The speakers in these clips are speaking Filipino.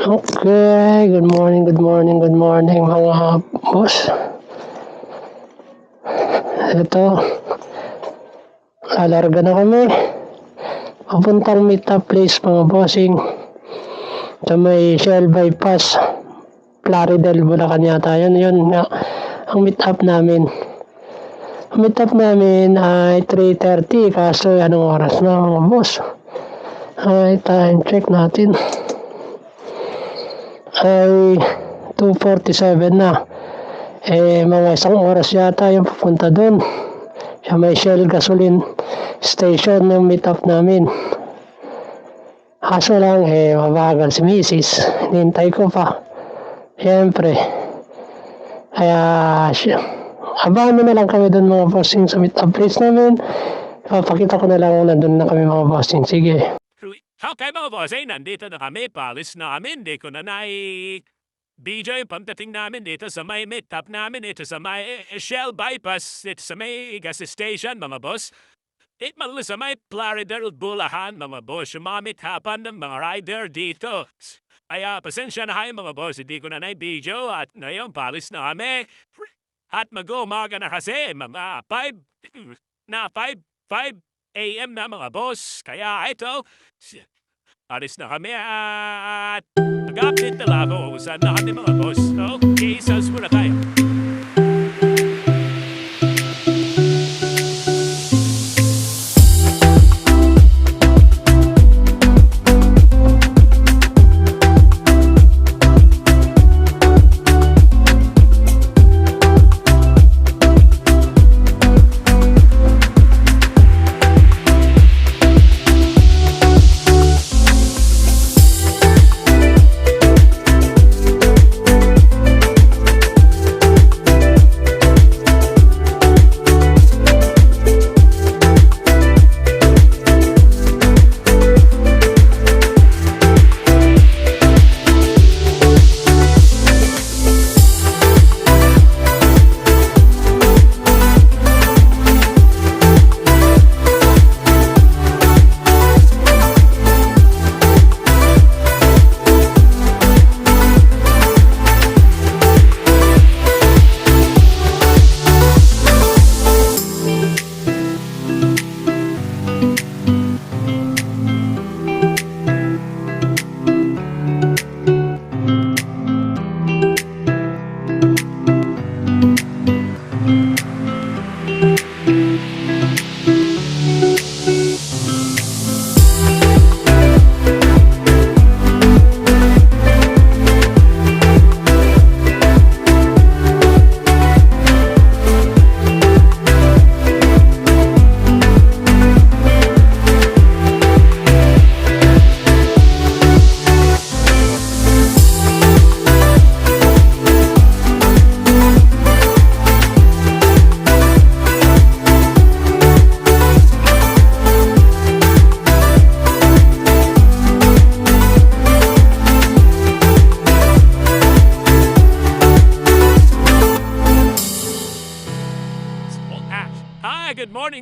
Okay, good morning mga boss. Ito, alarga na kami. Papuntang meet-up place mga bossing. Sa may Shell Bypass, Plaridel, Bulacan yata. Yun nga, ang meet-up namin. Ang meet-up namin ay 3:30, kaso anong oras na mga boss? Ay, time check natin. Ay 2:47 na. Mga isang oras yata yung pupunta doon sa may Shell gasoline station ng meet-up namin. Kaso lang mabagal si Mrs. Hinintay ko pa siyempre, kaya abangan na lang kami doon mga bossing sa meet-up place namin. Papakita ko na lang na doon na kami mga bossing. Sige. Okay mga bossing, nandito na kami, palis namin, di ko na BJ, pagdating namin dito sa may meet-up namin, ito sa may Shell Bypass, ito sa may gas station mga boss. Ito sa may Plaridel, Bulacan mga boss, yung mga meet-upan ng mga rider dito. Kaya pasensya na kayo mga boss, hindi ko na BJ at ngayon palis na kami. At mag-umaga na kasi, mga 5 a.m. na mga boss. Kaya ito, alis na kami at mag-update na lang ako kung saan na kami mga boss. Okay, sales muna tayo.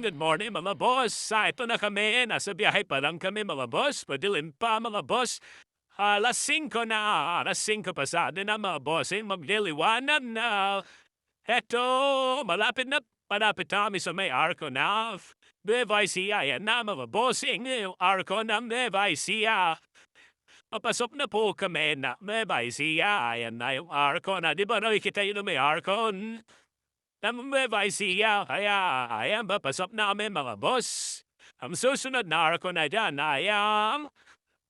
Good morning mga boss. Ito na kami, nasa biyahe pa lang kami mga boss. Padilim pa mga boss. Alas 5 na, alas 5 pasado na mga bossing, magliliwanag na. Eto, malapit na kami sa may Arco na. Nueva Ecija, yan na mga bossing, yung Arco ng Nueva Ecija. Papasok na po kami na Nueva Ecija, yan na yung Arco na. Di ba nakikita yun may Arco? Nueva Ecija, kaya ayan ba, pasok na kami mga boss. Ang susunod na Arco na dyan ay ang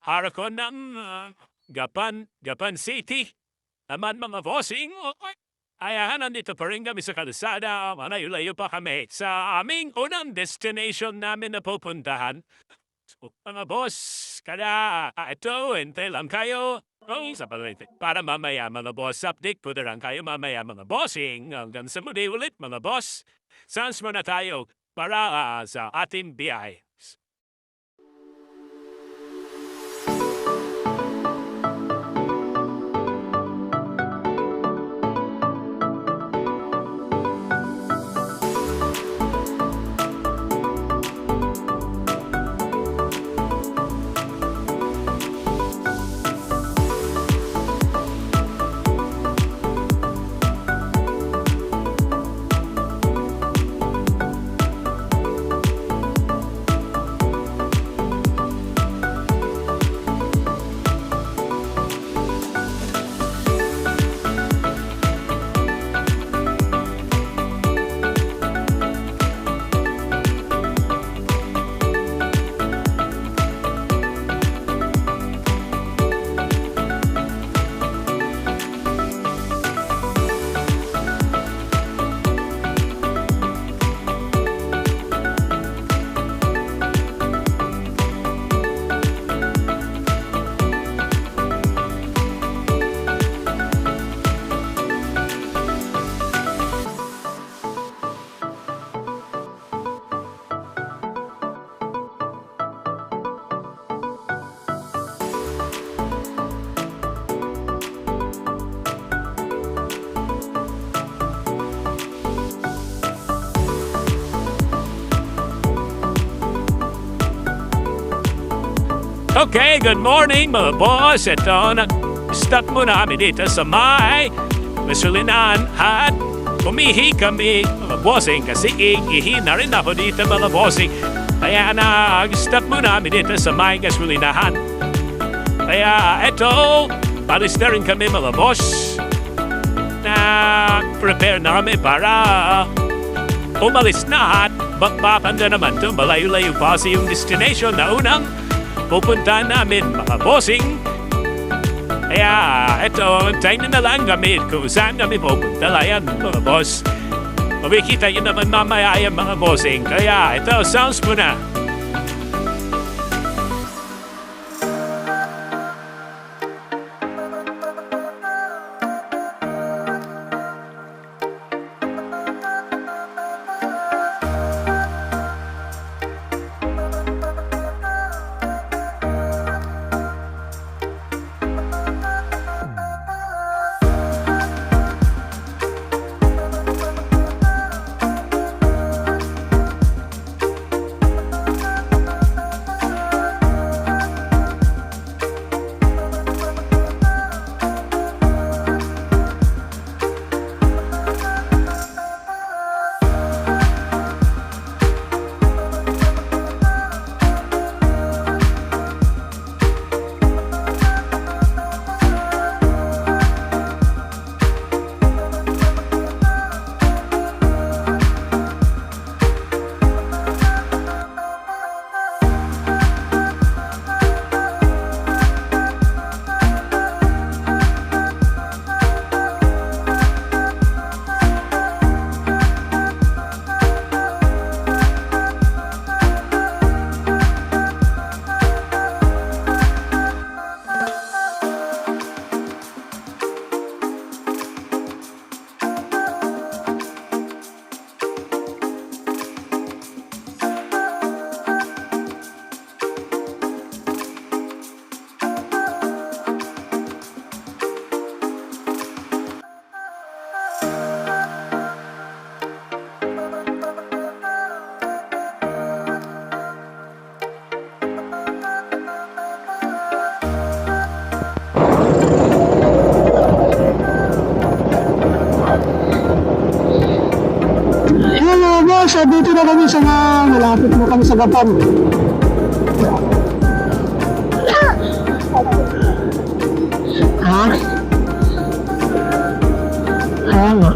Arco ng Gapan City. Naman mga bossing, ayan, nandito pa rin kami sa kalsada, malayo-layo pa kami sa aming unang destination namin na pupuntahan. So, mga boss, kaya ito, hintay lang kayo. Para mamaya mga boss update, pwede lang kayo mamaya mga bossing. Hanggang sa muli ulit mga boss. Sans muna tayo para sa ating biyahe. Okay, good morning mga boss. Ito, stop muna kami dito sa may gasolinahan at umihi kami mga bossing kasi ihi na rin ako dito mga bossing. Kaya nag-stop muna kami dito sa may gasolinahan. Kaya ito, palis na rin kami mga boss. Prepare na kami para umalis na at bakbakanda naman to malayo-layo pa sa yung destination na unang pupunta namin mga bossing. Kaya eto, tayo na lang kami kung saan kami pupunta layan mga boss. Makikita yun naman mamaya yung mga bossing. Kaya ito, sounds mo na. So, dito na kami sa malapit na kami sa Gapan. Ha? Kaya nga.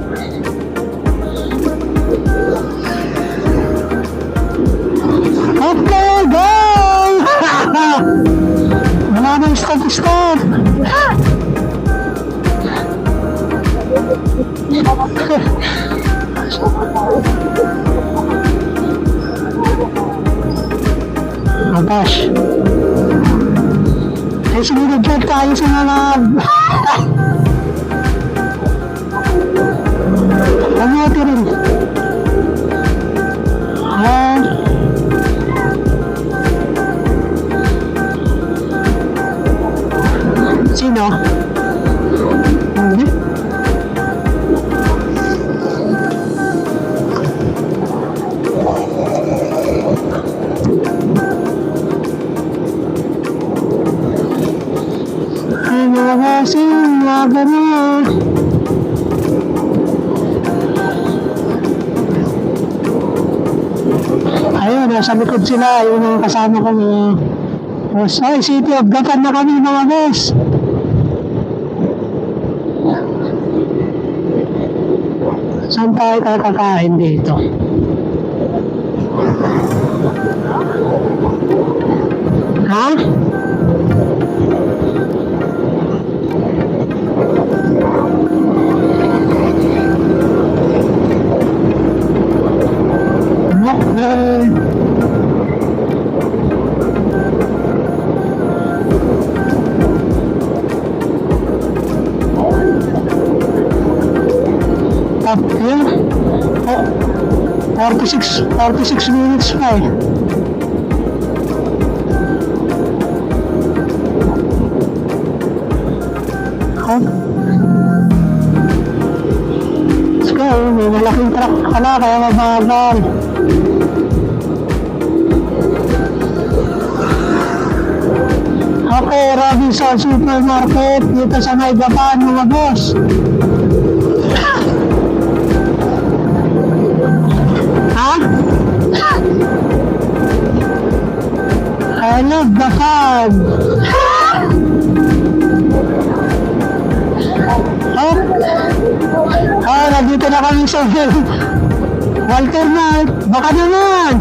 Okay, go! Wala nang stop. Abash. Ay, sumunod dyan tayo sa mga kamote rin. Sino? Hindi. Waga na. Ayun, nasa likod sila. Yung mga kasama ko mga boss. Ay, City of Gapan na kami mga boss. Saan tayo kakain dito? Ha? Yeah. 46 minutes pa eh. Let's go, may malaking truck pala kaya mabagal. Robinson Supermarket dito sa May Gapan mga boss. Ha? I love the fun. Nandito na kami sa Walter Knight. Baka naman.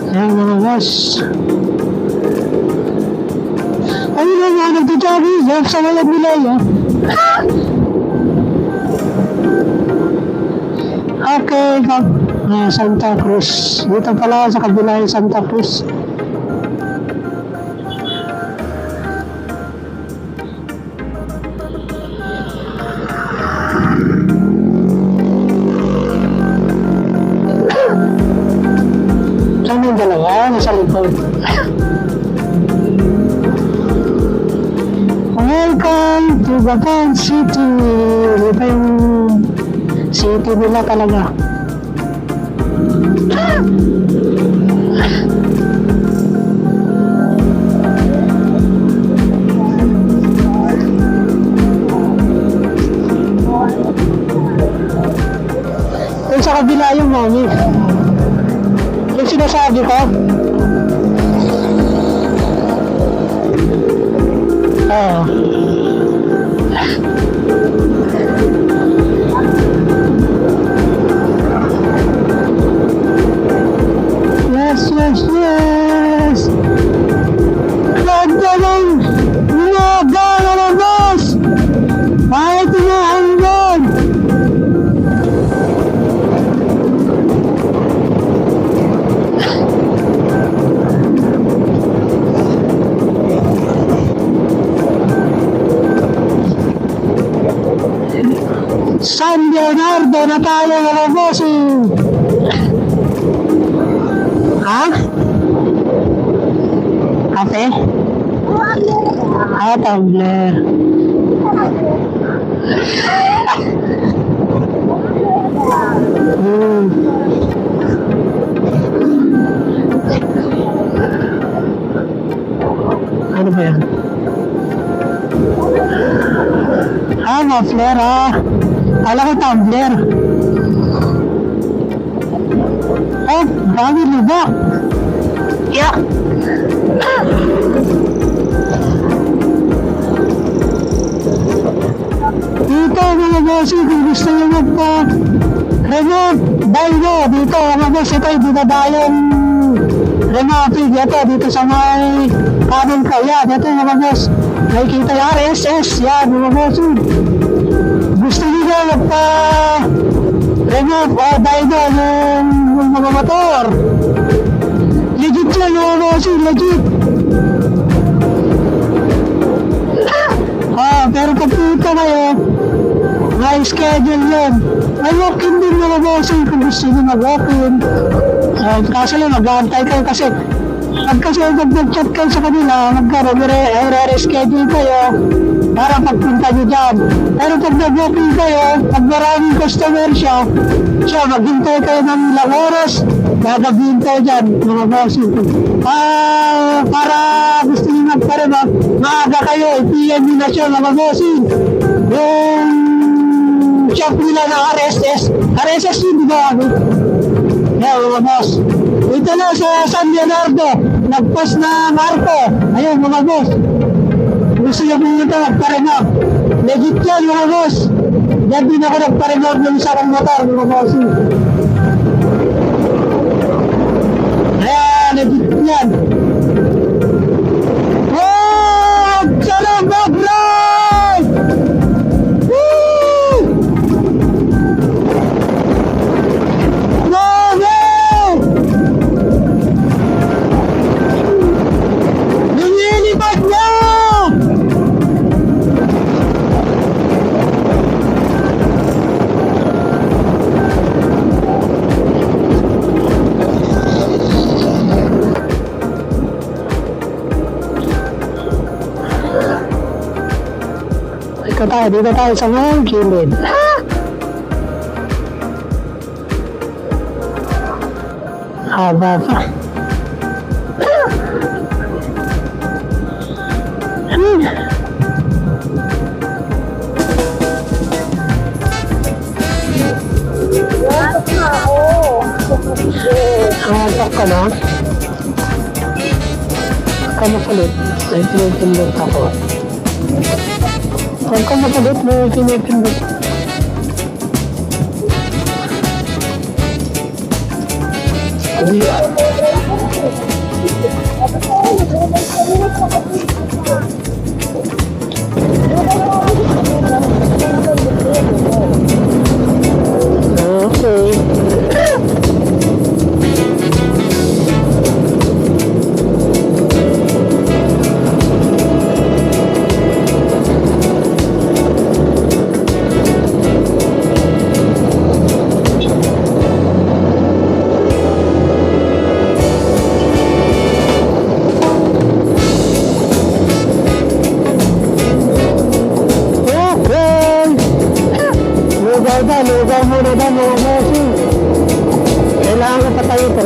Ayan mga boss. Ayun na nga, nagtitsabi. Yan sa malag nila yun. Okay, Santa Cruz. Dito pala sa kabila yung Santa Cruz. Saan yung dalawa? Nasa likod. Welcome to Gapan City. Ito yung city nila talaga. Yung sa kabila yung mami. Yung sinasabi ko. Yes. Ganda ng mga na boss. Kahit inahanggan. San Leonardo na tayo mga bossing. Ha? Kape? Tumbler. Ano ba yan? Muffler Kala ko tumbler. Dami lubak. Yeah. Dito mga bossy, kung gusto nyo magpa-remote dyno, dito mga boss, ito yung dinadayong remote ito, dito sa may kanan ko. Yan, ito mga boss. Nakikita yung RSS, yan mga bossy. Gusto nyo magpa-remote o dyno ng mga motor. Legit yan mga bossy, legit. Pero pag puto kayo, may schedule yun. May walk-in din mga bossing kung gusto nyo mag-walk-in. Kaso lang, mag-aantay kayo kasi nag-chat kayo sa kanila, mag-re-schedule kayo para pagpunta nyo dyan. Pero pag nag-walk-in kayo, pag maraming customer siya, maghintay kayo ng ilang oras, gagabihin kayo dyan, mga bossing. Para gusto nyo magparema, maaga kayo, i-PM nyo na siya, mga bossing. Yung shop nila ng RSS yun, di ba? Yan, mga boss. Ito na sa San Leonardo, nag-post na Marco. Ayun, mga boss. Gusto nyo pumunta, magparema. Legit yan, mga boss. Diyan din ako nagparema ng isa kong motor, mga bossing. Legit yan. Salam mag-ride! Woo! Mami! Lumilipad niya! Dito tayo sa mga gilid. Haba pa. Hanap ka na? Huwag ka makulit. May pinipindot ako. Huwag ka makulit. May pinipindot. Hindi. Okay. Lugaw muna daw mga bossing. Kailangan ka patay ito.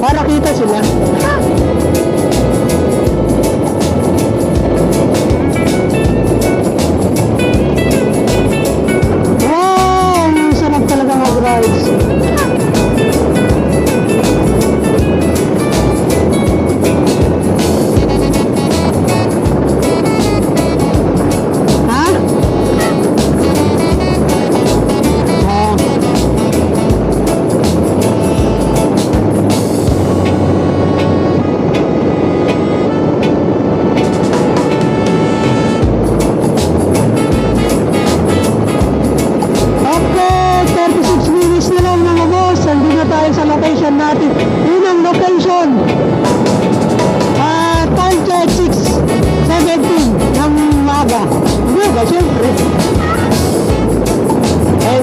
Para kita sila. Wow! Ang sarap talaga mag-rides. Sa location natin. Yun ang location. Time check 6:17 ng maga. Hindi ba, siyempre.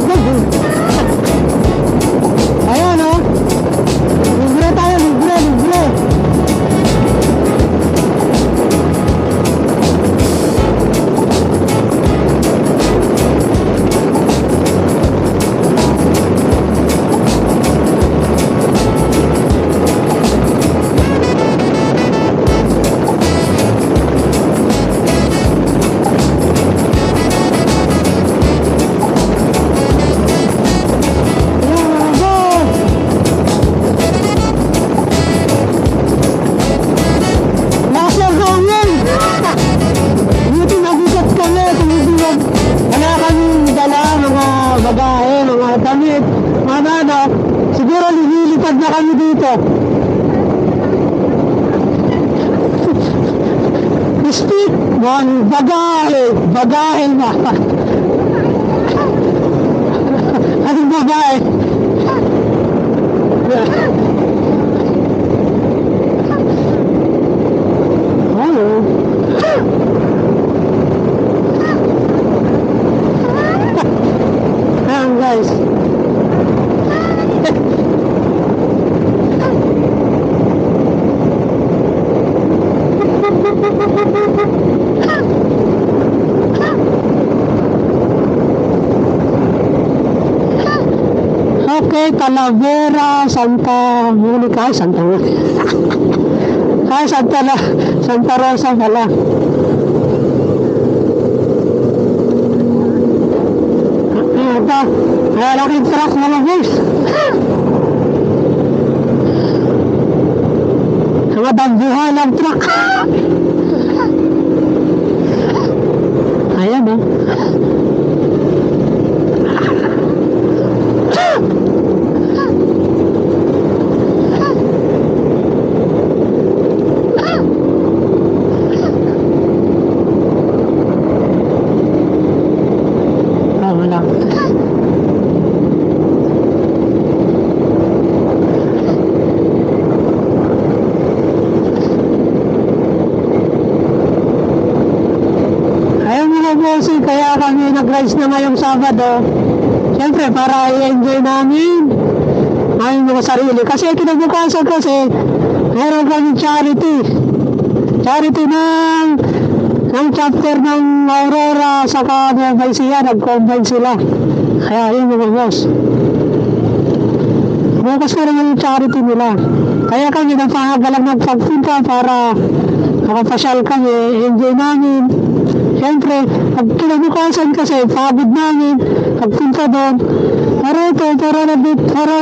Good. Ayan, oh. Libre tayo, libre. Siguro lilipad na kami dito. Speak, bagahe na. Anong babae? Hello. Ayan guys. Okay, Talavera, Santa Monica, Santa Rosa pala. Ito, malaking truck mga boys. Mga dambuhan ng truck. Ayan, oh. Kaya kami nag-rides na ngayong Sabado. Siyempre, para i-enjoy namin mga sarili. Kasi kinabukasan kasi, meron kami charity. Charity ng chapter ng Aurora saka Nueva Ecija, nag-combine sila. Kaya yun mga boss. Bukas ko naman yung charity nila. Kaya kami napahagalang ng pagpunta para makapasyal kami, enjoy namin. Siyempre, pag kinabukasan kasi, pagod namin, pagpunta doon. Pero ito, para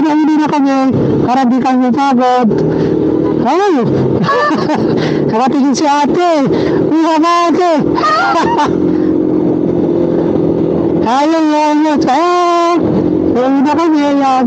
nauli na kami, para di kami pagod. Ay! Nakatingin si ate. Uha ka ate. Ayun. Uwi na kami, yan.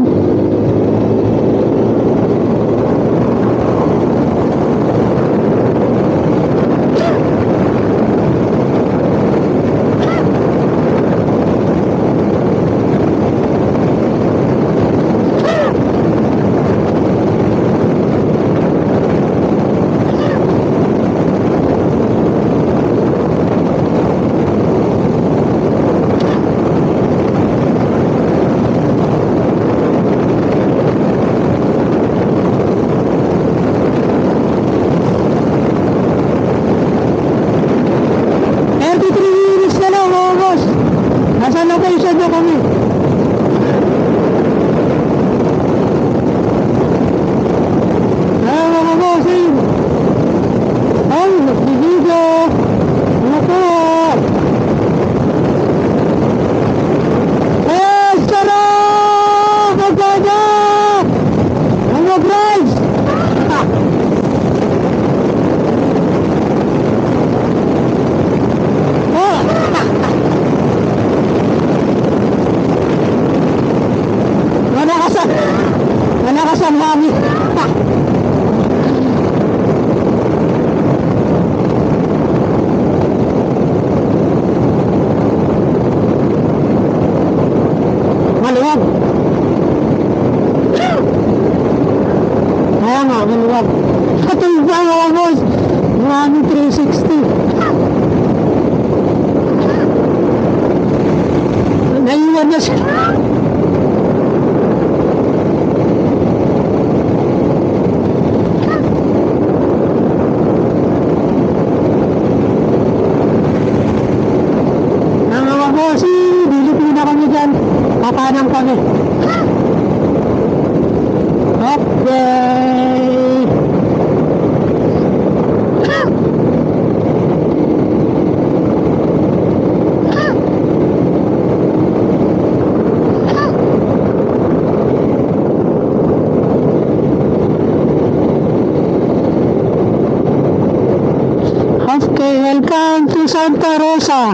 Santa Rosa.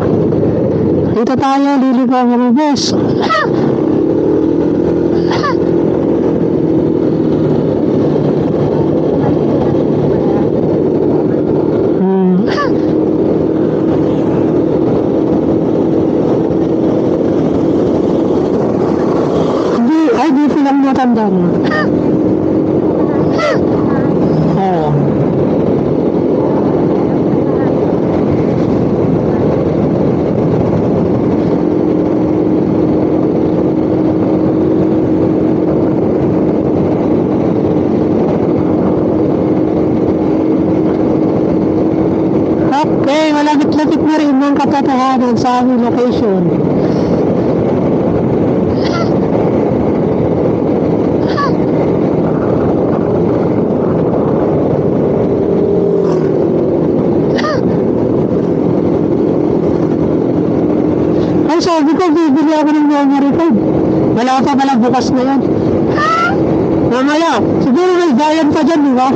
Dito tayo, liligaw mga boss. Di silang matandang. Oo. Okay, malapit-lapit na rin ng katotohanan sa aming location. Ay, sabi ko, bibili ako ng memory card. Wala pa pala, bukas na yan. Mamaya, siguro may bayan pa dyan, di ba?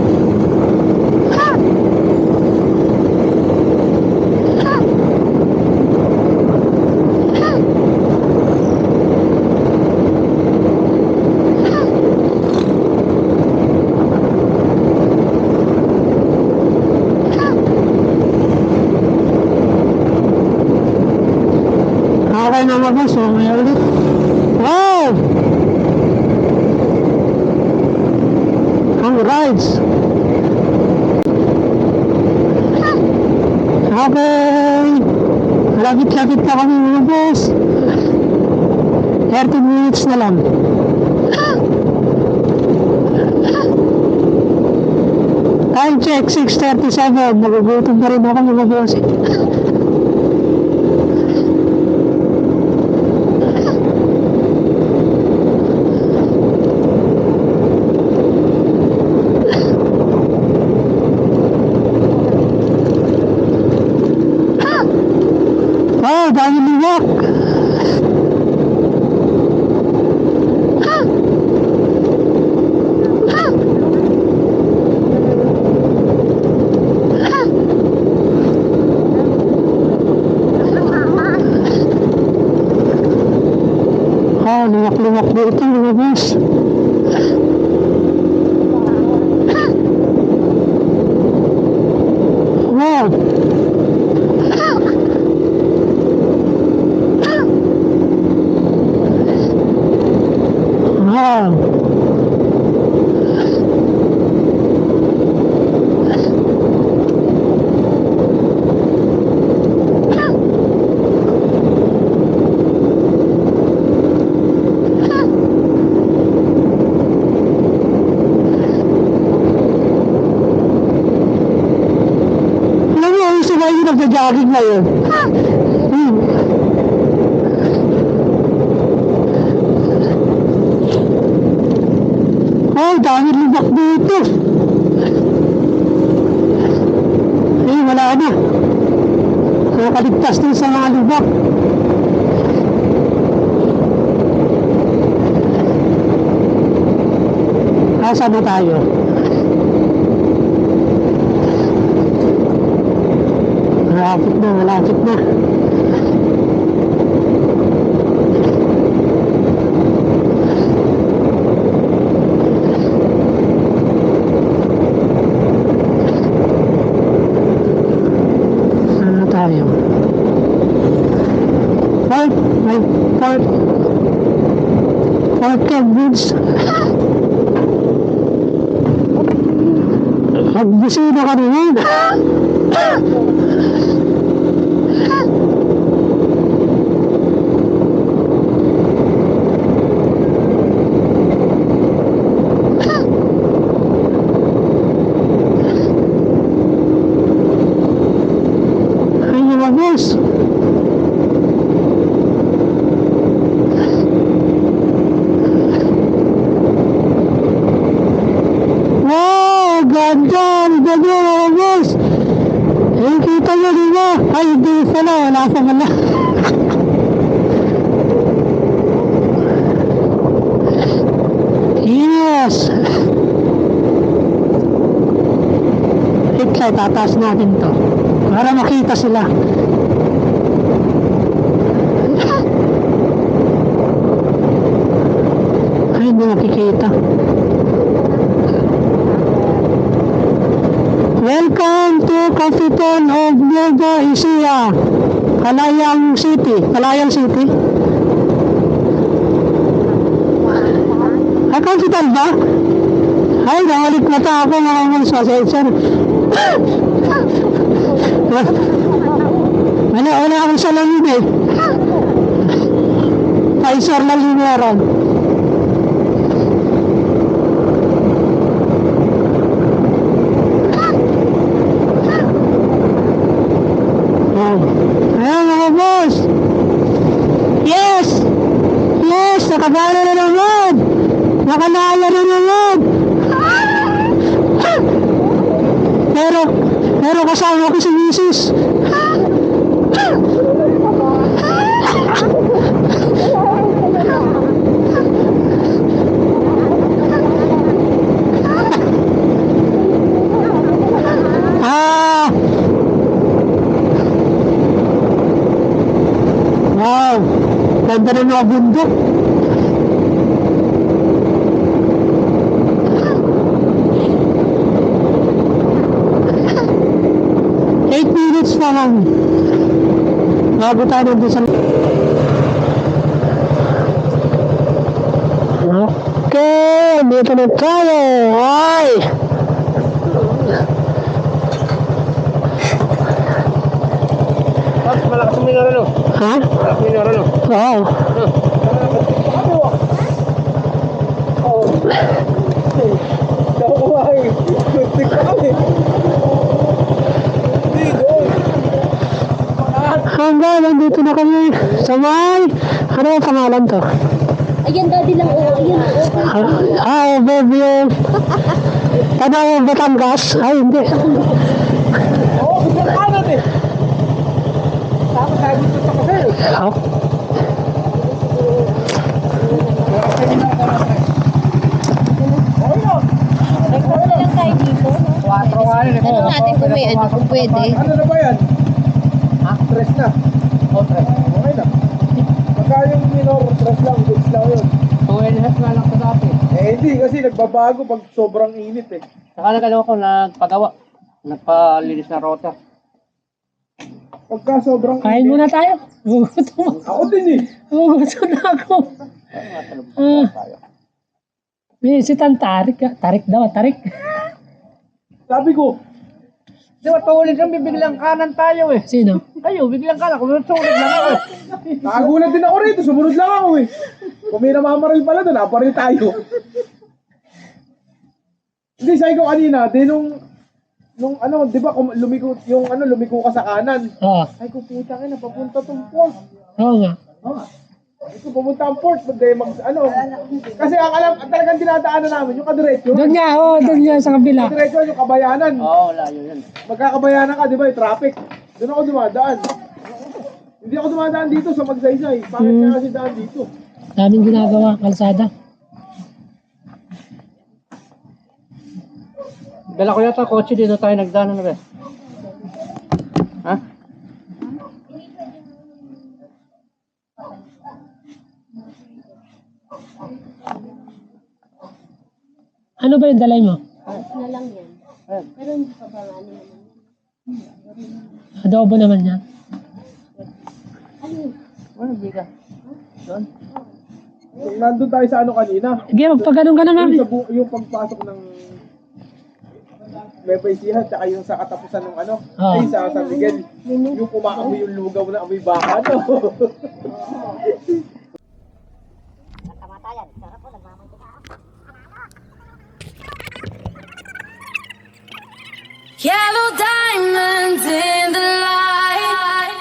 Okay na mga boss, may ulit. Wow! Ang rides. Okay. Lapit-lapit na kami mga boss. 30 minutes na lang. Time check, 6:37. Nagugutom na rin ako mga bossing. Wow, dami liwak. Luwak-luwak dito mga boss. Wow. Wow. Nagja-jogging ngayon. Oh, dami lubak dito. Wala na. Nakaligtas din sa mga lubak. Saan na tayo? Malapit na, malapit na. Saan na tayo? Fort Cambridge. Magbusina ka naman. Wala pa pala. Yes. Hitlight, tataas natin to para makita sila. Ay, hindi makikita. Welcome to Capital of Nueva Ecija, Kalayang City. Kalayang City? Ay, capital ba? Ay, nakalik mata ako mga mga sasensor. Wala akong salamin eh. Paisor na linearan. Ayan mga boss. Yes, nakabala na naman. Nakalaya na naman. Pero kasama ko si Mrs. Wow, ganda na mga bundok. Pa lang. Bago tayo doon sa... Okay, dito na tayo. Ay! Malakas yung minor ano? Ha? Malakas minor ano? Oo. Oo. Ay, kunti pa kami. Hindi, doon. Hanggang nandito na kami sa may, ano ang pangalan to? Ayan, daddy lang. Oh, ayan. Baby yung, ano yung Batangas? Ay, hindi. Oo, gusto ka natin. Tama tayo dito sa kasi. Oh, Okay na. Nagpapala lang tayo dito. Tanong natin kung may ano, kung pwede. Ano na ba yan? Stress na. Okay. Okay na. Baka yung minor stress lang, goods lang yun. 2.5 nga lang sa dati. Hindi kasi nagbabago pag sobrang init eh. Saka nagano ko, nagpagawa. Nagpalinis na rota. Pagka sobrang kain init. muna tayo. Gugutom Ako din eh. Gugutom na ako. May si Tarik. Tarik daw, Tarik. Sabi ko, Di ba, tuulit lang, bibiglang kanan tayo eh. Sino? Kayo, biglang kanan. Kung tuulit lang ako eh. nakagulat din ako rito, sumunod lang ako eh. Kung may namamaril pala doon, naparil tayo. Hindi, sabi ko kanina, nung ano, di ba, lumiko, lumiko ka sa kanan. Oo. Ay ko, puta ka na, papunta tong port. Oo nga. Ay ko, pupunta ang port, kasi ang talagang dinadaanan namin, yung kadiretso. Doon nga, doon nga sa kabila. Kadiretso, yung kabayanan. Oo, layo yan. Magkakabayanan ka, di ba, yung traffic. Doon ako dumadaan. Hindi ako dumadaan dito sa Magsaysay. Bakit nga kasi daan dito? Daming ginagawa, kalsada. Dala ko yata kotse dito tayo nagdaan na ba? Ha? Ano ba yung dalay mo? Na lang yan. Ayan. Pero hindi pa ba ano naman. Adobo naman yan. Ano yun? Ano, biga? Doon? Nandun tayo sa ano kanina. Sige, magpaganon ka na nga. Yung pagpasok ng Nueva Ecija, tsaka yung sa katapusan ng ano, Ah. ay sa San Miguel. Yung kumaamoy yung lugaw na amoy baka, no? Yellow diamonds in the light,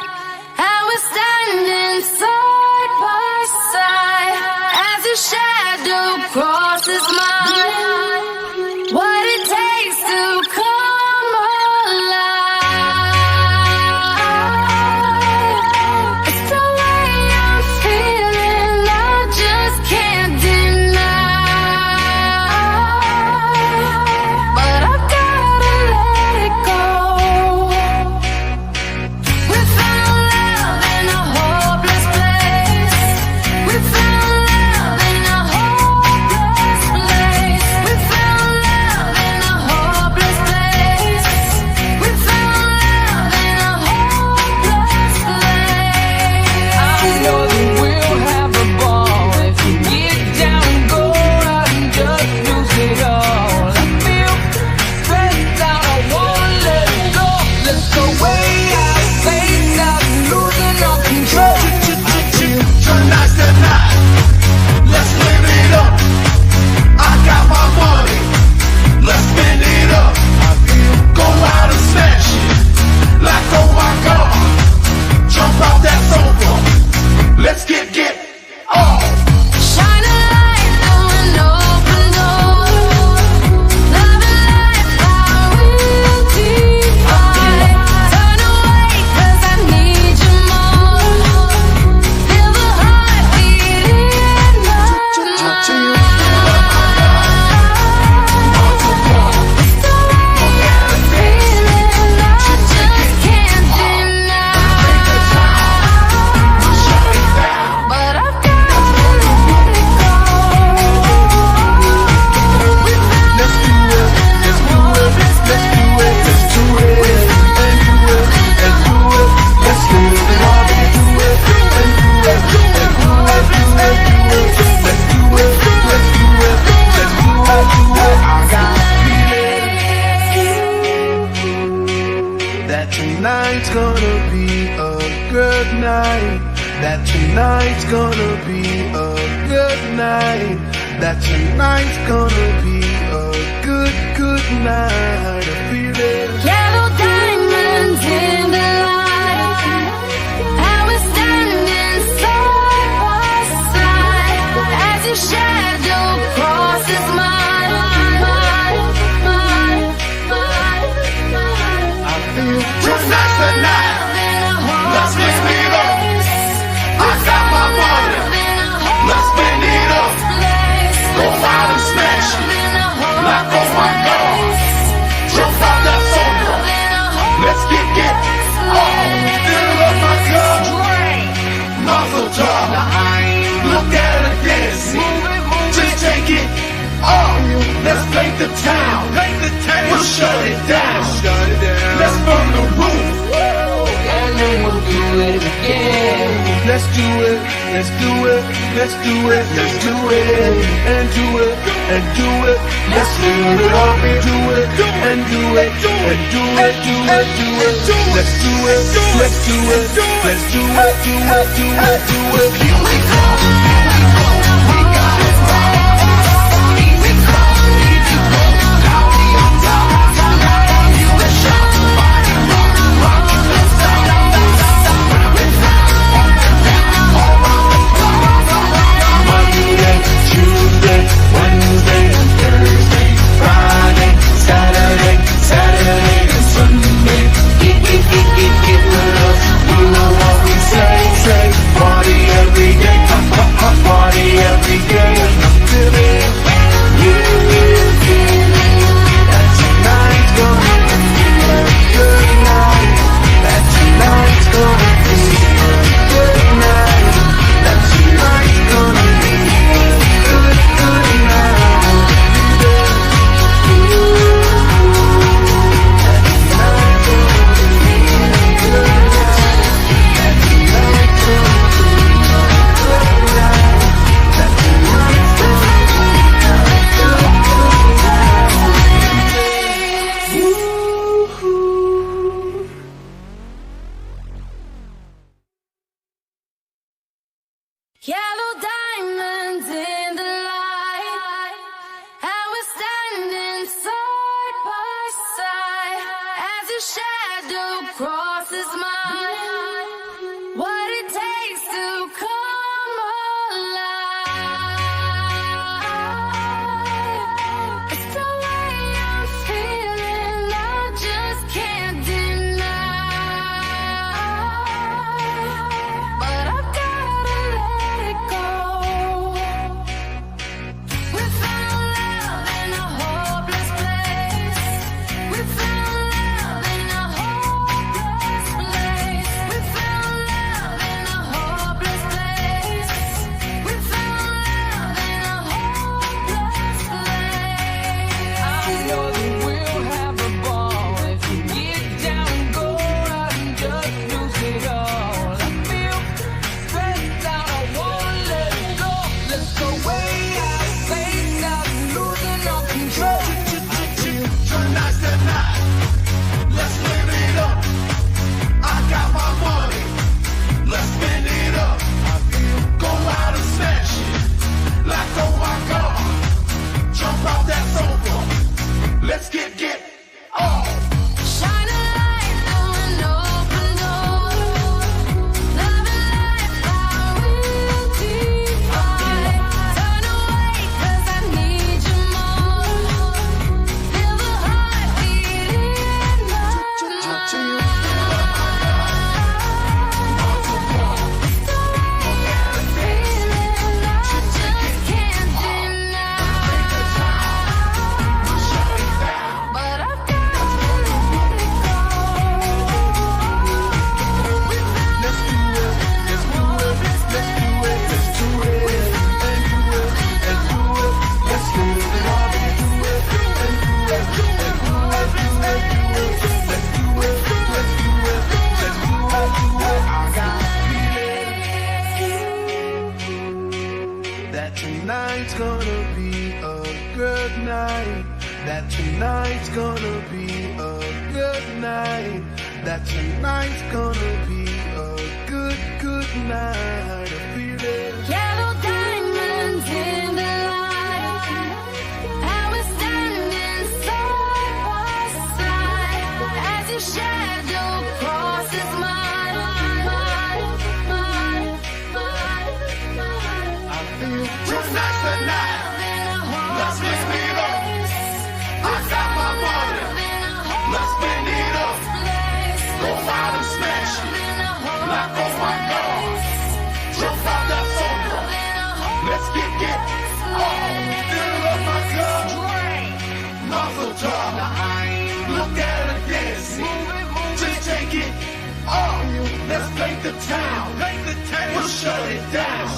and we're standing side by side as your shadow crosses mine. What it takes to come alive. It's the way I'm feeling, I just can't deny. But I've gotta let it go. We found love in a hopeless place. We found love in a hopeless place. We found love in a hopeless place. We found love in a hopeless place. I know that we'll have a ball if we get down and go out and just lose it all. I feel stressed out, I wanna let it go. Let's go way out, face out, losing all control. Tonight's the night. Let's live it up. I got my money. Let's spend it up. Go out and smash it. Like oh my God. Jump out that sofa. Let's get off. Shine a light through an open door. Love and life, how we'll divide. Turn away 'cause I need you more. Feel the heartbeat in my mind. It's the way I'm feeling, I just can't deny. But I've gotta let it go. Let's do it. Let's do it. Let's do it. Let's do it. And do it. And do it. Let's live it up. Do it. And do it. And do it. Do it. Let's do it. Let's do it. Let's do it. Do it. I got a feeling that tonight's gonna be a good night. That tonight's gonna be a good night. That tonight's gonna be a good good night. I feel it. Yellow diamonds in the light. And we're standing side by side as your shadow crosses mine. I feel tonight's the night. Let's spend it up. I got my money. Let's spend it up. Go out and smash it. Like oh my God. Jump out that sofa. Let's get fill up my cup. Muzzle top. Look at her dancing. Just take it off. Let's paint the town. We'll shut it down. Let's burn the roof. And then we'll do it again. Let's do it. Let's do it. Let's do it. Let's do it. And do it. And do it. Let's live it up. Do it. And do it. And do it. Do it. Do it. Let's do it. Let's do it. Let's do it. Do it. Do it. Do it. Here we go. We got it right. We go. Cloudy on top. You will show somebody rock. Let's go. Monday, Tuesday, Wednesday, Thursday, Friday, Saturday, and Sunday. Get with us. You know what we say. Party every day, party every day. Till then, that tonight's gonna be a good night. That tonight's gonna be a good night. That tonight's gonna be a good night. Yellow diamonds in the light, and we're standing side by side as your shadow crosses mine. What it takes to come alive. It's the way I'm feeling, I just can't deny. But I've gotta let it go. We found love in a hopeless place. We found love in a hopeless place. We found love in a hopeless place. We found love in a hopeless place. I know that we'll have a ball if we get down and go out and just lose it all. I feel stressed out, I wanna let it go. Let's go way out, face out, losing all control. Tonight's the night. Let's live it up. I got my money. Let's spend it up. Go out and smash it. Like oh my God. Jump out that sofa. Let's get off. Shine a light through an open door. Love and life, I will define. Turn away 'cause I need you more. Feel the heartbeat in my mind. That tonight's gonna be a good night. That tonight's gonna be a good night. That tonight's gonna be a good night. I feel it. Yellow diamonds in the light, and we're standing Look at her dancing. Just take it off. Let's paint the town. We'll shut it down.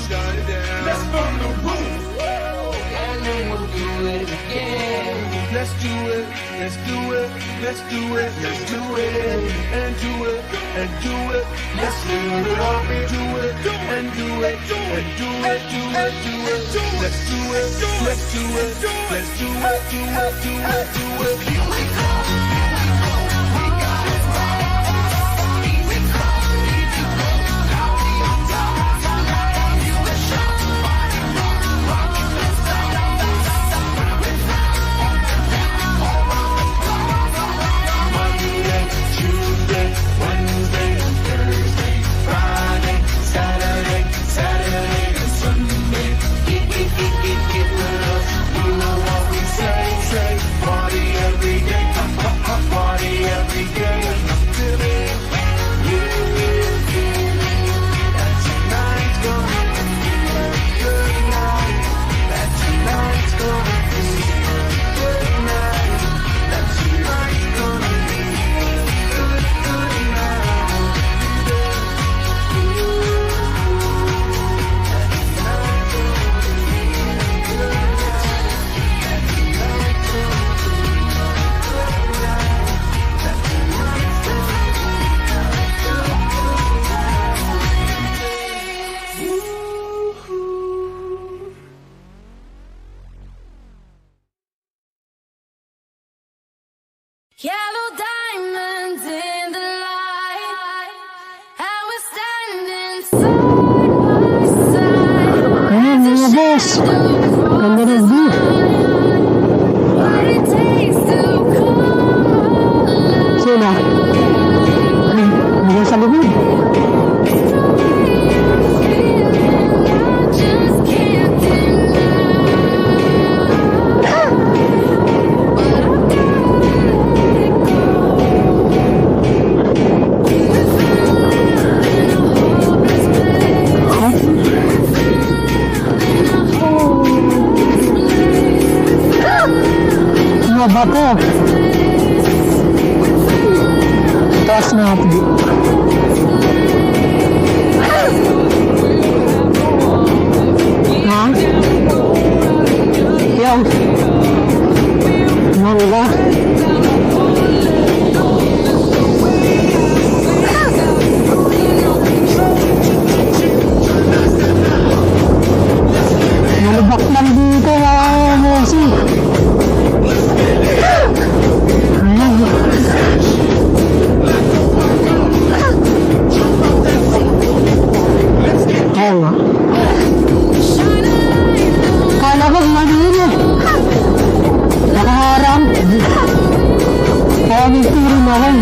Let's burn the roof. And then we'll do it again. Let's do it. Let's do it. Let's do it. Let's do it. And do it. And do it. Let's live it up. Do it. And do it. And do it. Do it. Do it. Let's do it. Let's do it. Let's do it. Do it. Do it. Do it. Here we go. We got it right. Here we go. Need to go. Now we on top. Tonight you will shout. Party rock. Rock it. Let's go. Monday, Tuesday, Wednesday, Thursday, Friday, Saturday, and Sunday. Get with us. You know what we say. Party every day. Party every day. You will feel that tonight's gonna be a good night. That tonight's gonna be a good night. That tonight's gonna be a good night. Yellow diamonds in the light, and we're standing side by side. Ayan mga boss. Ganda ng view. What it takes to come alive. Sino? Ay, hanggang sa likod. I just can't deny. Mga bato. Taas natin. Ha? Yan. Mangga. Malubak lang dito mga bossy. Ayan. Oo nga. Kala ko maliit eh. Nakaharang. Kaya may turo na rin.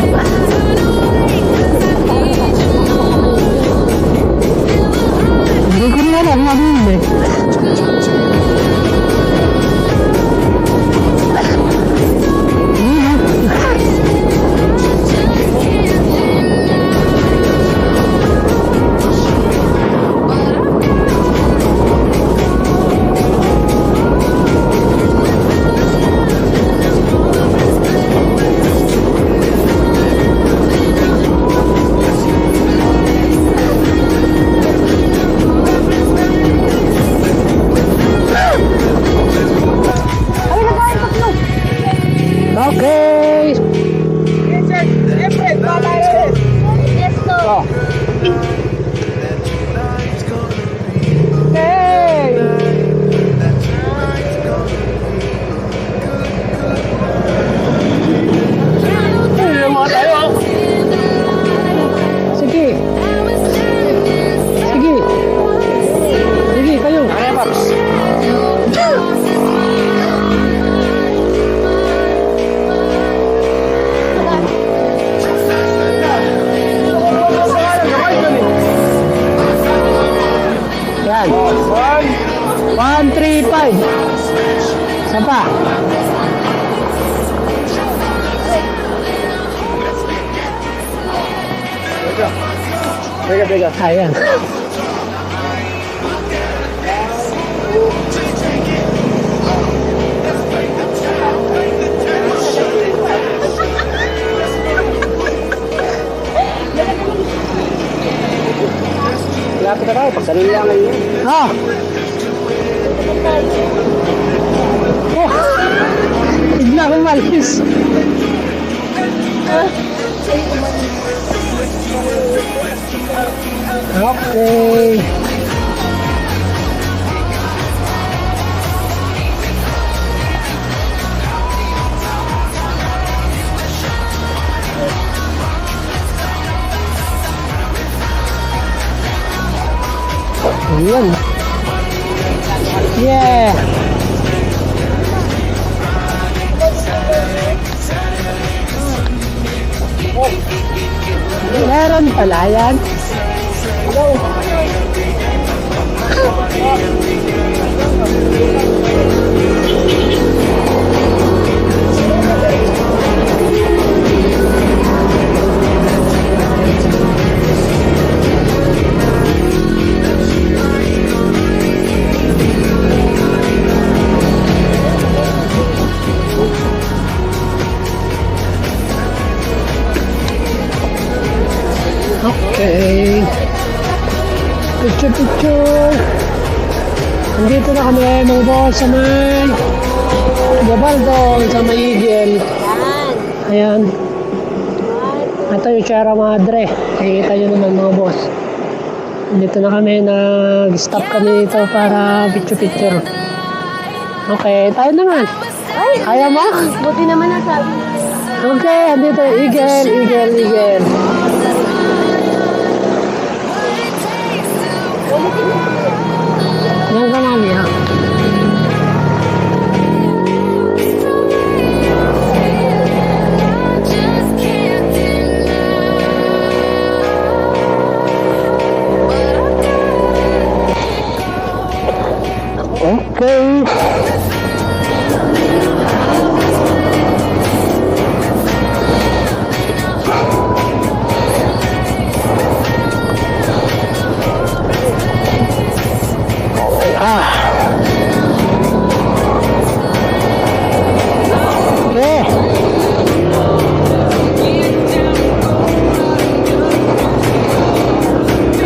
Hindi ko rin alam maliit eh. Okay. Oh. Sige. Sige. Sige, kayo. Yan. 1, 3, 5. Isa pa. Teka. Ayan. na tayo, pagsalangan yun. Ah! Oh! Bigla umalis. Okay. Ayan. Yeah. Meron pala yan. Okay. Picture. Nandito na kami mga boss sa may Gabaldo, sa may Eagle. Ayan. Ito yung Sierra Madre. Nakikita nyo naman mga boss. Nandito na kami, nag-stop kami dito para picture. Okay, tayo naman. Kaya mo? Buti naman nasabi. Okay, andito Eagle. Yan ka namin ha. Okay. Okay.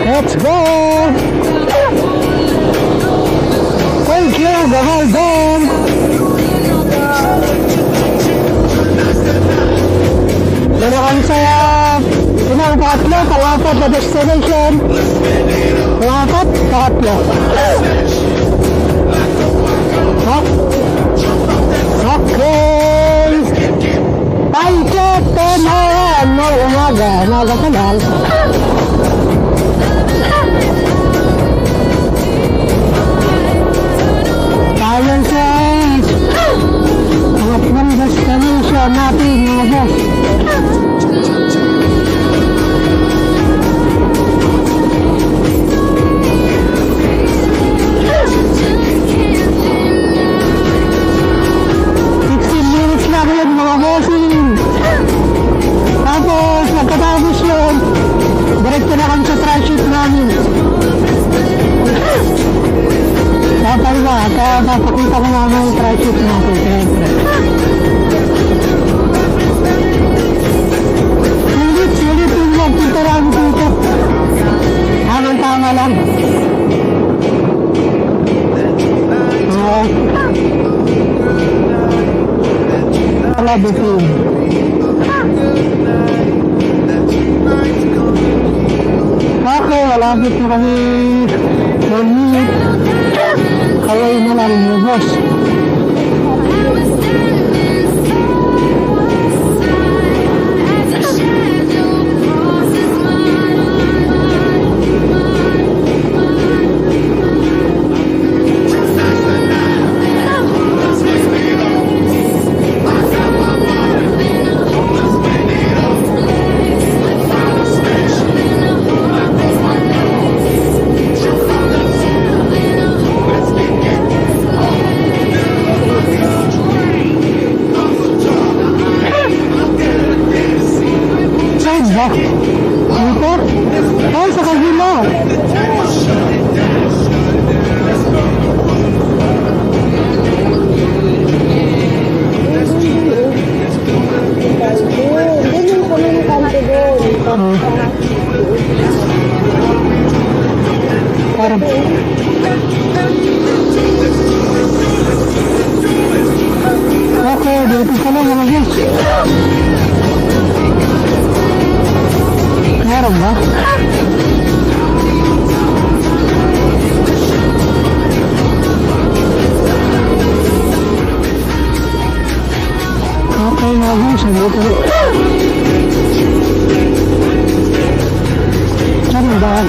Let's go. Thank you, Gavaldon. Doon kami sa pangatlo, pangapat na destination. Pangapat, pangatlo. Okay. Pancet tenayan mo umaga, nagakanal. Tayo sa pangatlong destination natin mga boss. Mga bossing. Tapos nagkatapos yun, diretso na kami sa tri-shoot namin. Tapos ba, papakita ko namin yung tri-shoot natin, siyempre. Sulit yung magpunta namin dito. Tama lang. Buking. Okay, malapit na kami mag-meet. Kaway na lang mga boss. Dito? Oh, sa kabila. Ganyan kami ng kanto doon. Parang... Okay, dito pala mga boss. Meron ba? Okay mga boss, dito. Saan ang daan?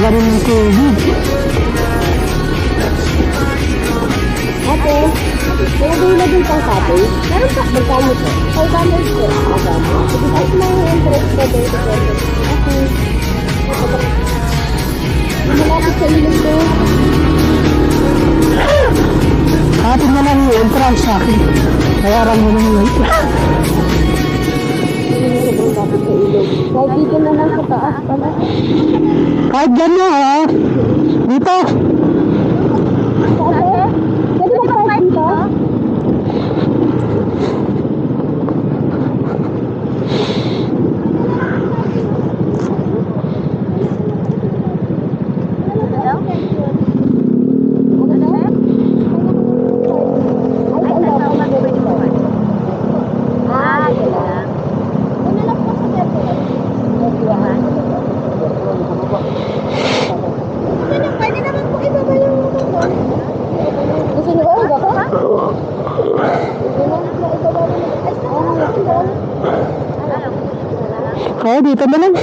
Ganun yung tubig. Ate, may available pang kape? Meron pa, magkano po? 500 po. Sige, kahit na yung interest ko, 20%. Okay. Malapit sa ilog ko. Atin na lang yung entrance sa akin. Bayaran mo naman yun. Sobrang kapit sa ilog. Kahit dito na lang sa taas pala. Kahit dyan na ha. Dito. Ate, pwede ba park dito? Pwede naman po ibaba yung motor. Gusto niyo ba ibaba? Oo, dito na lang.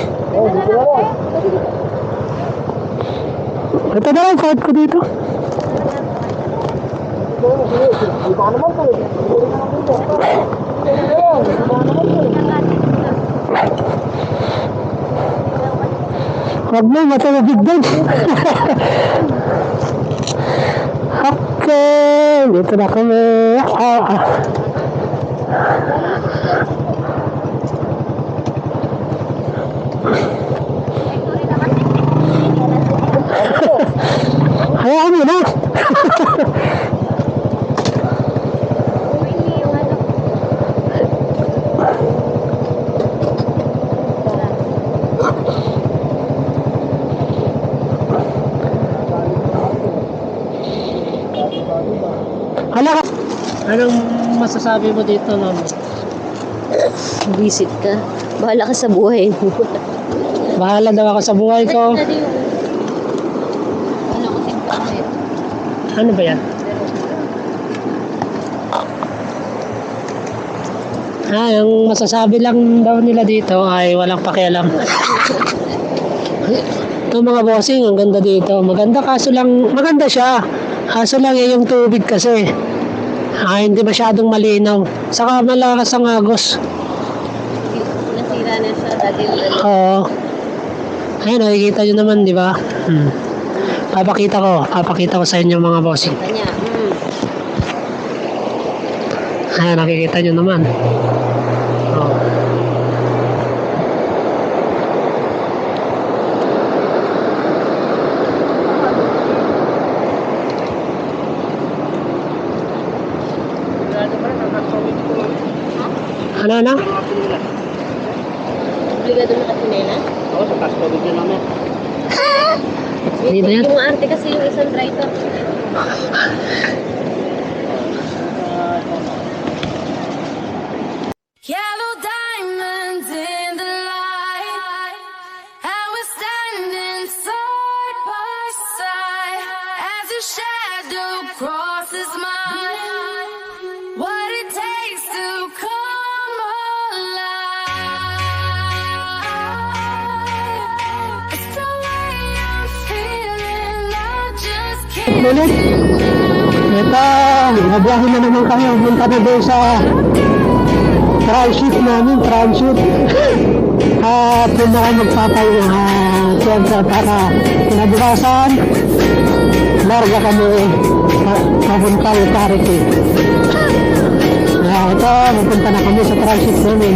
Ito na lang, card ko dito. Huwag mo, matulabig din. Okay, dito na kami. Hayaan mo na. Hala ka. Anong masasabi mo dito, Ma'am? Visit ka. Bahala ka sa buhay mo. Bahala daw ako sa buhay ko. Ano ko tingnan? Ano ba yan? Ang masasabi lang daw nila dito ay walang pakialam. Ito mga bossing, ang ganda dito. Maganda kaso lang, maganda siya. Kaso lang yung tubig kasi. Hindi masyadong malinaw. Saka malakas ang agos. Nasira na siya dahil Oo. Ayun, nakikita nyo naman, di ba? Papakita ko sa inyo mga bossing. kanya. Ayun, nakikita nyo naman. Oo. Ano na? Obligado na kasi nila. Oo, sa taas tubig din namin. Hindi na yan. Yung arte kasi yung isang writer. Yellow diamonds in the light, and we're standing side by side as your shadow crosses mine. What it takes to come alive. It's the way I'm feeling. I just can't. Ulit. Ito, nabiyahin na naman kami. Punta na doon sa transit namin, transit. At doon na kami magpapahinga. Siyempre, para kinabukasan, larga kami papuntang Carity. Ito, pupunta na kami sa transit namin.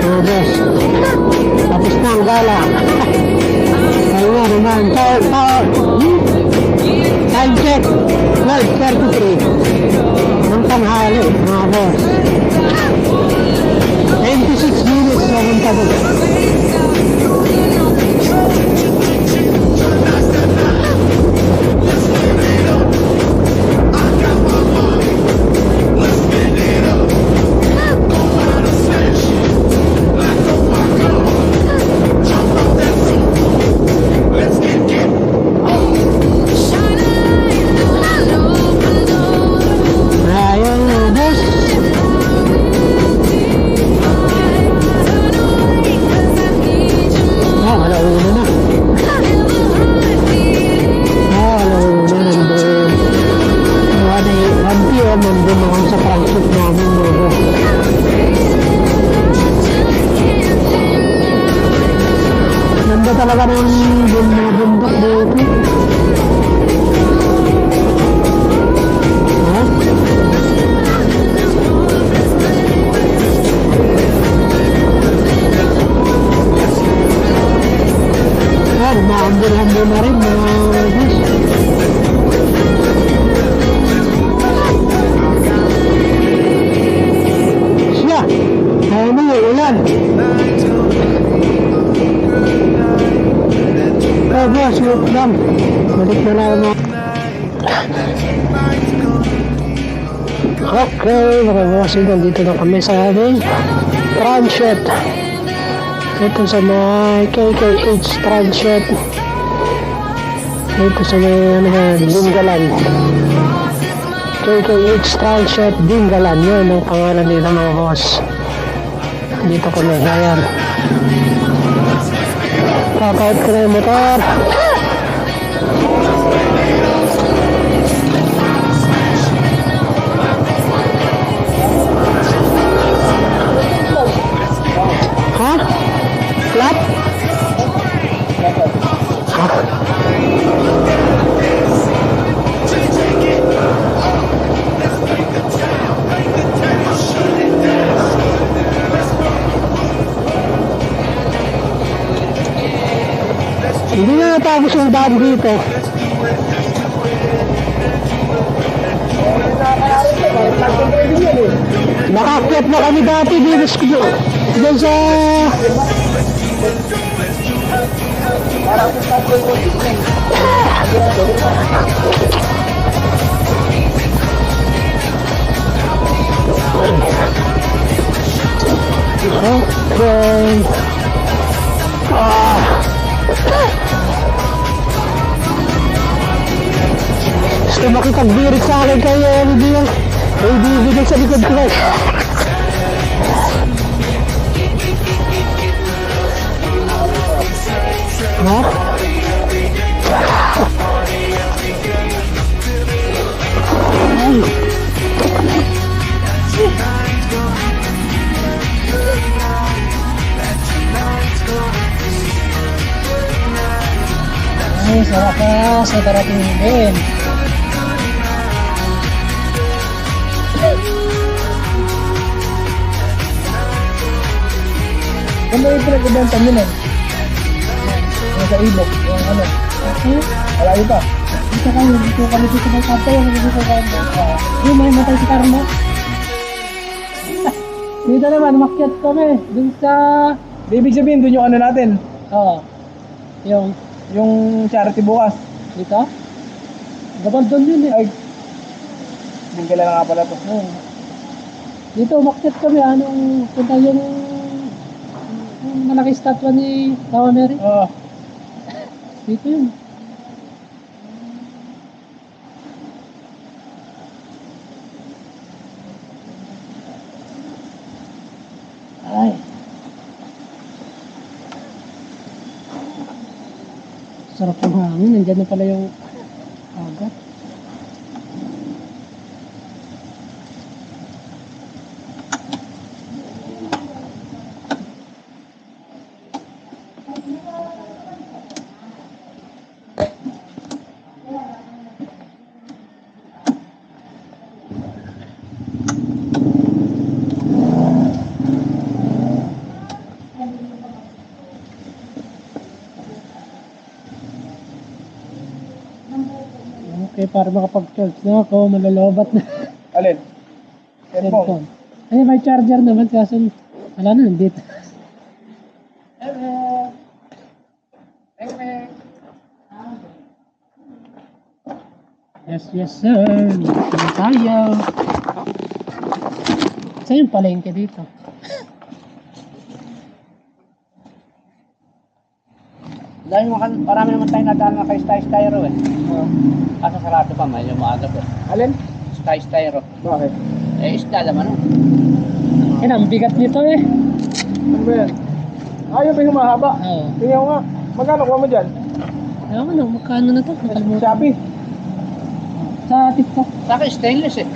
mga boss. Tapos na ang gala. Kaya nga naman, time check, 12:33 ng tanghali, mga boss. 26 minutes na punta doon. Ayun, mga boss. Alauna na. Alauna, nandun. 1 p.m. nandun ako sa transit namin, mga boss. Ganda talaga ng mga bundok dito. Ha? Ayan, maambul-ambul na rin mga boss. Siya, ayun na, ulan. Oh boss, wait lang. Balik na lang ako. Okay, mga boss, nandito na kami sa aming transit. Ito sa may KKH transit. Ito sa may Dingalan. KKH transit Dingalan. Yun ang pangalan nila, mga boss. Dito kami, ayan. Kakait ko na yung motor. Ha? Flat? Hindi na natapos yung daan dito. Nakakyat na kami dati dito dyan sa... Okay. Gusto makipagbirik sa akin kayo, hindi yung bibigay sa likod ko. Ha? Ay, sarap ka sa darating din. Ano yung pinag-ibenta nyo nun? Sa ilog, yung ano? Malayo pa. Dito kayo, dito kami dito ng kanta, yung dito kayo. Yung may matay si Karma. Dito naman, makyat kami. Dun sa... Ibig sabihin, doon yung ano natin. Oo. Yung charity bukas. Dito? Gabaldon yun eh. Ay, Dingalan na nga pala to. Oo. Dito, makyat kami. Anong punta yung malaki statwa ni Tawa Mary? Oo. Dito yun. Ay. Sarap ng hangin. Nandiyan na pala yung agat. para makapag-charge na ako, malalobat na. Alin? Cellphone. Ay, may charger naman kasi wala na, nandito. Yes, sir. Dito tayo. Saan yung palengke dito? Dahil marami naman tayo nadaan na kay Styro eh. Kaso sarado pa, may umaga po. Alin? Styro. Bakit? Eh, isda naman oh. Yan, ang bigat nito eh. Ano ba yan? Ayaw ba yung mahaba? Oo. Tingnan ko nga. Magkano kuha mo dyan? Ewan ko na, magkano na to? Nakalimutan. Shopee. Sa TikTok. Sa akin, stainless eh.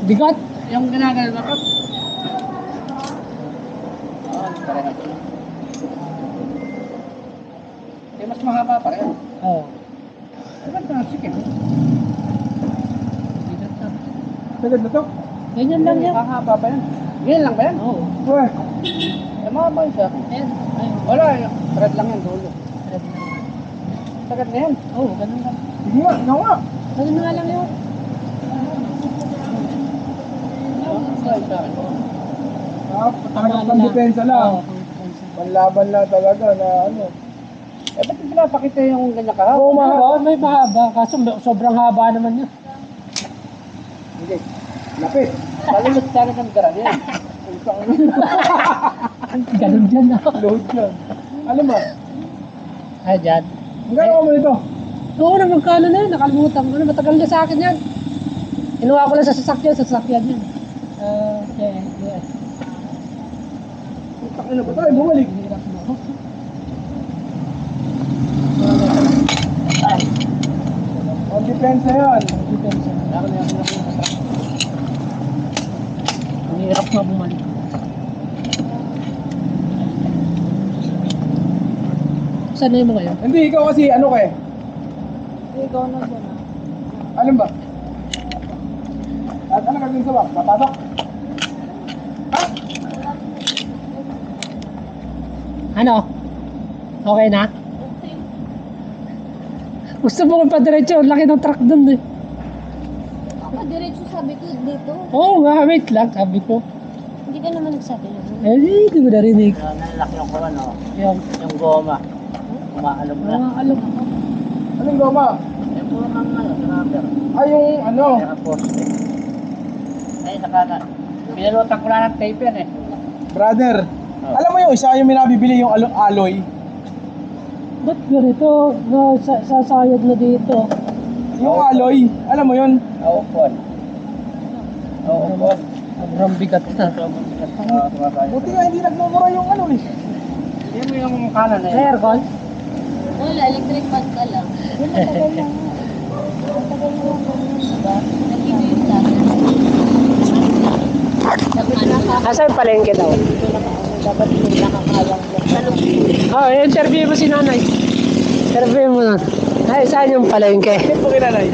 Bigat. Yung ginagano na ko. Pareho. Eh, mas mahaba pa rin. Oo. Ano ba ito? Sige. Bigat na. Sagad na to? Ganyan lang yan. Mahaba pa yan. Ganyan lang ba yan? Oo. Uwe. Eh, mahaba yun siya. Ayan. Ayun. Wala, thread lang yan, dulo. Thread na. Sagad na yan. Oo, ganun lang. Sige nga, ikaw nga. Ganun nga lang yun. Talagang pang-depensa lang. Oo, pang-depensa. Panlaban lang talaga na ano. Eh, ba't hindi pinapakita yung ganyan kahapon? Oo, mahaba. Oo, may mahaba. Kaso sobrang haba naman yun. Hindi. Lapit. Palulot talaga ng dara yan. Ganun dyan na. Load yan. Ano ba? Ay, dyan. Magkano mo nito? Oo na, magkano na yun. Nakalimutan ko na. Matagal na sa akin yan. Inuha ko lang sa sasakyan yan. Yeah. Putang ina ba tayo? Bumalik. Hirap mo ako. Pang-depensa yan. Depensa. Ang hirap na bumalik. Saan na yung mga yun? Hindi, ikaw kasi ano ka eh. Ikaw na dyan Alin ba? At ano gagawin sa bak? Papasok? Ano? Okay na? Gusto mo kong padiretso, laki ng truck dun eh. Ako, diretso sabi ko dito. Oo nga, wait lang, sabi ko. Hindi ka naman nagsabi yun. Eh, hindi ko narinig. Nalaki yung kuwan, no? Yung, Yung goma. Umaalog na. alam ko. Anong goma? Eh, puro kang ano, snapper. Ay, yung ano. Kaya poste. Ay, saka na. Pinalutan ko na ng tape yan eh. Brother. Alam mo yung isa, yung minabibili yung alloy. Ba't ganito? No, sasayad na dito. Yung alloy. Alam mo yun? Oo, Paul. Oo, Paul. Sobrang bigat na. Buti nga hindi nagmumura yung ano eh. Hindi mo yung kanan eh. Aircon? Wala, electric fan ka lang. Yun, matagal lang. Matagal na lang ganyan, diba? Nandito yung dati. Dapat nakakaya. Asa yung palengke daw? Dapat yung nakakayang Oh, interview mo si nanay. Interview mo na. Ay, saan yung palengke? Bakit mo kinanay?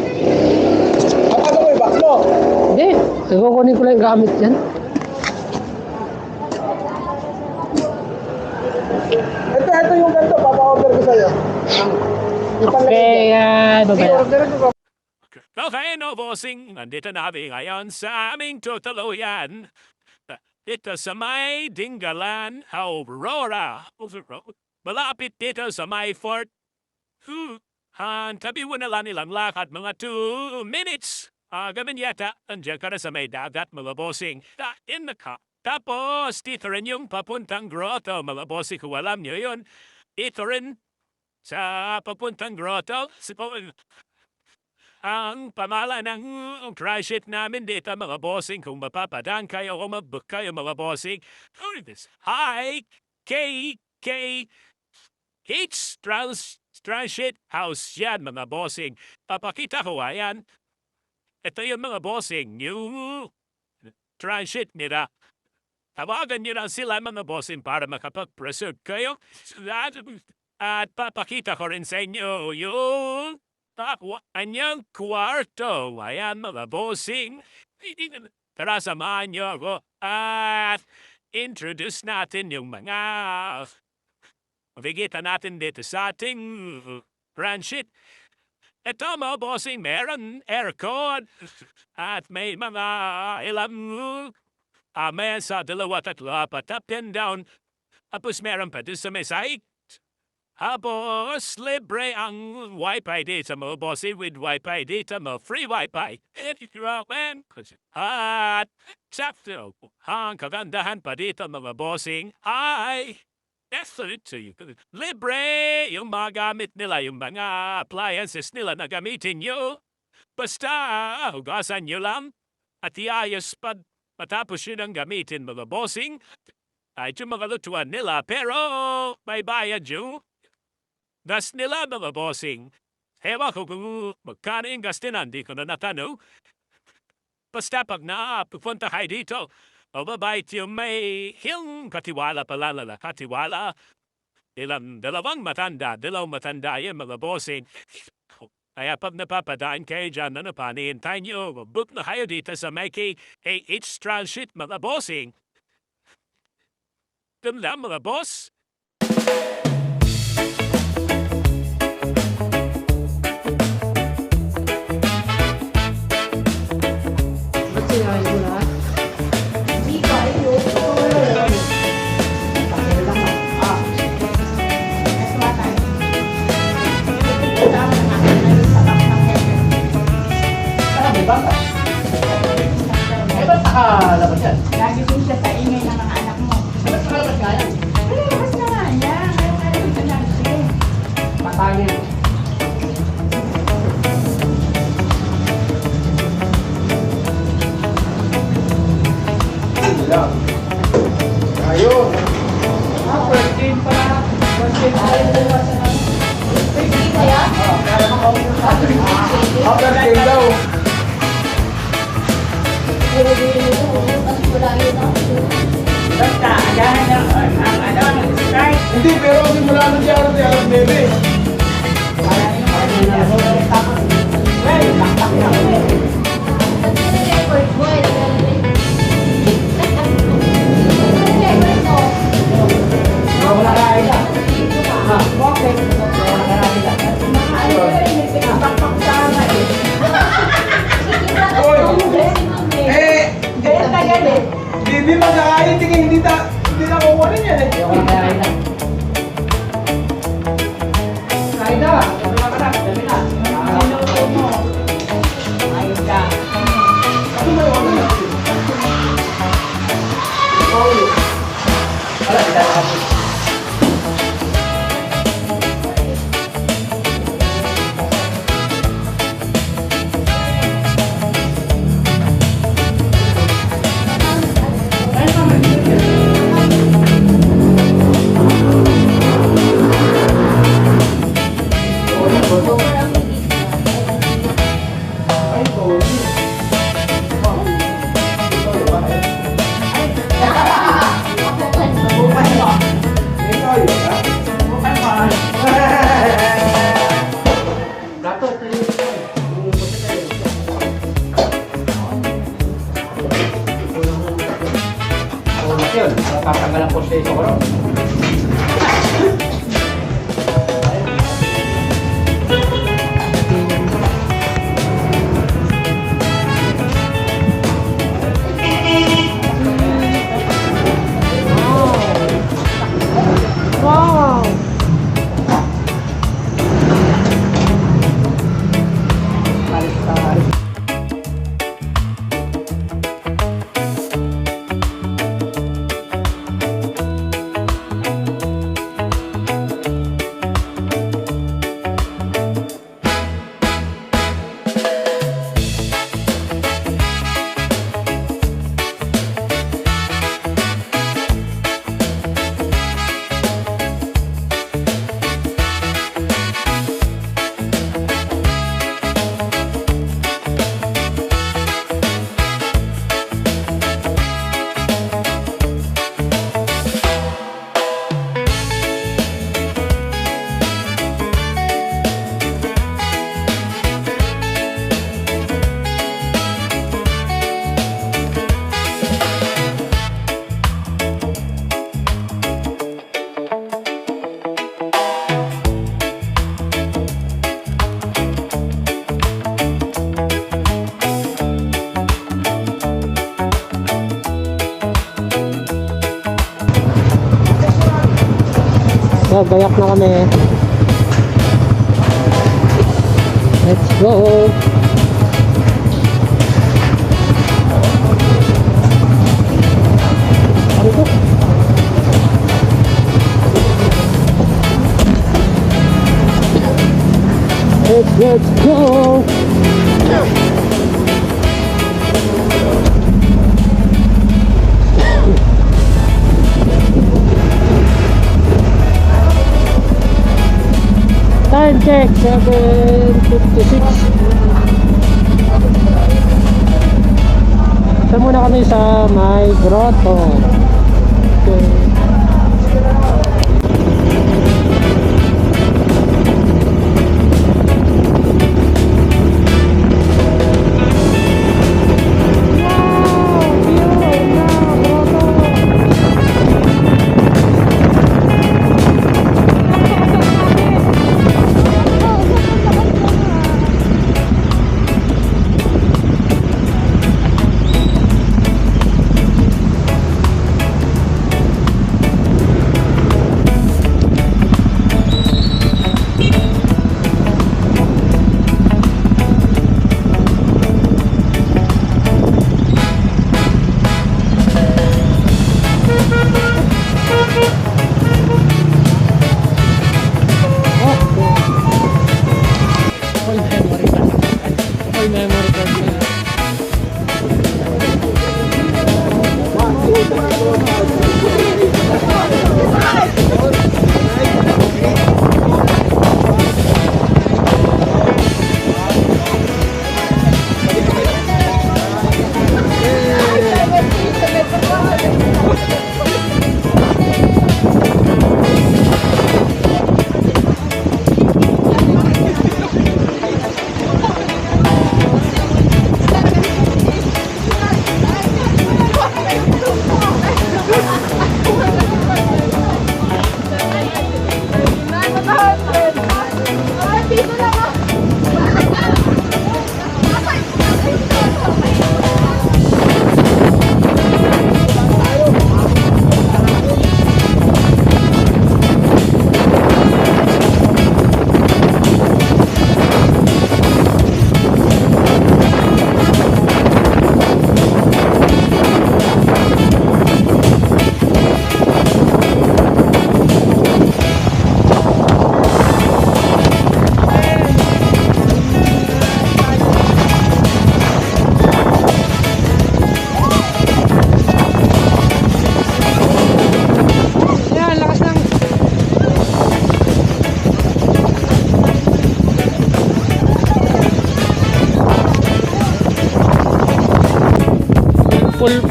Ang ano mo yung box mo? Hindi, kukunin ko lang yung gamit yan. Ito yung ganito. Papa-order ko sa'yo. Okay, babaya. Okay, no, bossing. Nandito na kami ngayon sa aming tutuluyan. Dito sa may Dingalan, Aurora. Malapit dito sa may Fort. Tabi mo na lang nilang lakad mga 2 minutes. Gamin yata, andiyan ka na sa may dagat, mga bossing. In the car. Tapos, dito rin yung papuntang grotto, mga bossing, kung alam nyo yun. Dito rin sa papuntang grotto. Ang pamala ng tri-sheet namin dito, mga bossing, kung mapapadaan kayo o mabook kayo, mga bossing. Hi, K, H, tri-sheet house yan, mga bossing. Papakita ko, ayan. Ito yung mga bossing, yung tri-sheet nila. Tawagan nyo lang sila, mga bossing, para makapag-preserve kayo. At papakita ko rin sa inyo yung anyang kwarto. Ayan, mga bossing. Tara, samahan nyo ako at introduce natin yung mga Makikita natin dito sa ating brand sheet. Ito mga bossing, meron aircon at may mga ilang may sa 2, 3, 4, up and down. Tapos meron pa doon sa may side. Tapos libre ang wifi dito mga bossing with wifi dito mga free wifi. At sakto, ang kagandahan pa dito mga bossing ay libre yung mga gamit nila, yung mga appliances nila na gamitin nyo. Basta hugasan nyo lang at iayos pa matapos yun ang gamitin mga bossing. Ay yung mga lutuan nila pero may bayad nyo. Das nila mga bossing. Ewan ko kung magkano yung gastinan, di ko na natanong. Basta pag pupunta kayo dito, mababait yung may yung katiwala pala nila. Katiwala, dalawang matanda yung mga bossing. Kaya pag napapadaan kayo dyan na napanihintay nyo, book na kayo dito sa Mikey H. Transit mga bossing. Dun lang mga boss. Nakalabas yan. Lagi din siya sa ingay ng mga anak mo. Nakalabas nga yan. Palabas na nga yan. Kaya sa lagi. Patangin. Lang. Ayun. First game pala. First game pala yung bukas na. Hindi kaya? After game daw. Basta, agahan lang ang start. Hindi, pero simula na siya alas 9. Well, taktak na ako eh. Record mo eh. Record mo. Wala ka ila. Bakit? Wala ka ila. Ano yun? May pinapakpak sa ama eh. Oy! Eh! Galit na galit. Hindi magkakain, tingin, hindi na kukunin yan eh. Wala ka ila. Kain na. Wala ka na. Dami na. Sinuto mo. Ayos ka. Ano ba yung ano? Wala, kita na. Plato, ito yung puti tayo. Yun, tatanggal ang postation ko ron. Gayak na kami. Let's go. Ano to? Let's go. Time check, 7:56. Ito muna kami sa may grotto. Okay.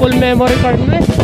Full memory card na eh.